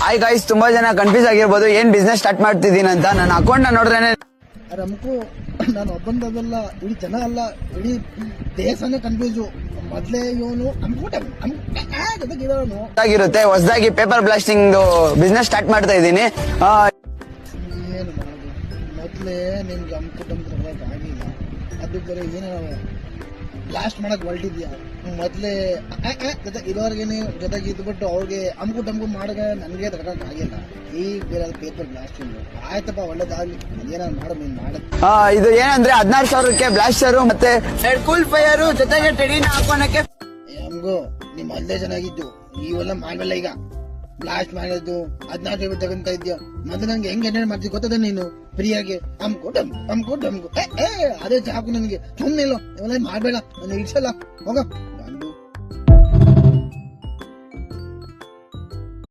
Hi guys, ತುಂಬಾ ಜನ confuse ಆಗಿರ್ಬೋದು ಏನ್ ಬಿಸ್ನೆಸ್ ಸ್ಟಾರ್ಟ್ ಮಾಡ್ತಿದ್ದೀನಿ ಅಂತ. ನನ್ನ ಅಕೌಂಟ್ ನ ನೋಡಿದ್ರೆ ರಮ್ಕು ನಾನು ಒಬ್ಬಂದಲ್ಲ, ಇಡೀ ಜನ ಅಲ್ಲ, ಇಡೀ ದೇಶನೇ ಕನ್ಫ್ಯೂಸು. ಮೊದ್ಲೇ ಇವನು ಆಗಿರುತ್ತೆ. ಹೊಸದಾಗಿ ಪೇಪರ್ ಬ್ಲಾಸ್ಟಿಂಗ್ ಬಿಸ್ನೆಸ್ ಸ್ಟಾರ್ಟ್ ಮಾಡ್ತಾ ಇದ್ದೀನಿ. ಏನು ಮಾಡೋದು? ಮೊದ್ಲೇ ನಿಮ್ಗೆ ಅಮ್ಕುಟಂಬ ಆಗಿಲ್ಲ, ಅದು ಬೇರೆ ಏನೋ ಬ್ಲಾಸ್ಟ್ ಮಾಡಕ್ ಹೊರಟಿದ್ಯಾ. ಮೊದ್ಲೇ ಇರೋರ್ಗೇನೆ ಜೊತೆಗೆ ಇದ್ಬಿಟ್ಟು ಅವ್ರಿಗೆ ಅಮ್ಕು ಮಾಡಿದ್ರೆ ನನ್ಗೆ ತರಕ್ ಆಗಿಲ್ಲ. ಈಗ ಬೇರೆ ಪೇಪರ್ ಬ್ಲಾಸ್ಟಿಂಗ್ ಆಯ್ತಪ್ಪ, ಒಳ್ಳೇದಾಗ್ಲಿ, ಅದೇನಾದ್ರು ಮಾಡೋ ನೀನ್ ಮಾಡುತ್ತೆ. ಇದು ಏನಂದ್ರೆ 16,000ಕ್ಕೆ ಬ್ಲಾಸ್ಟರ್ ಮತ್ತೆ ಕೂಲ್ ಫೈರ್ ಜೊತೆಗೆ ಟೆಡಿನ ಹಾಕೋಣಕ್ಕೆ. ನಮ್ಗೂ ನಿಮ್ ಅಲ್ಲೇ ಚೆನ್ನಾಗಿದ್ದು, ಇವೆಲ್ಲ ಮಾಡ್ಬಲ್ಲ. ಈಗ ಬ್ಲಾಸ್ಟ್ ಮಾಡೋದು 16 ತಗೊಂತ ಇದ್ಯಾ. ಮತ್ತೆ ನಂಗೆ ಹೆಂಗ್ ಎಂಟರ್ಟೈನ್ ಮಾಡ್ತೀವಿ ಗೊತ್ತದ ನೀನು? ಫ್ರೀಯಾಗಿ ಅಮ್ಕು ಅದೇ ಸಾಕು ನನಗೆ. ಸುಮ್ಮನೆ ಇವೆಲ್ಲ ಮಾಡ್ಬೇಡ, ನಾನು ಇಡ್ಸಲ್ಲ. ಹೋಗ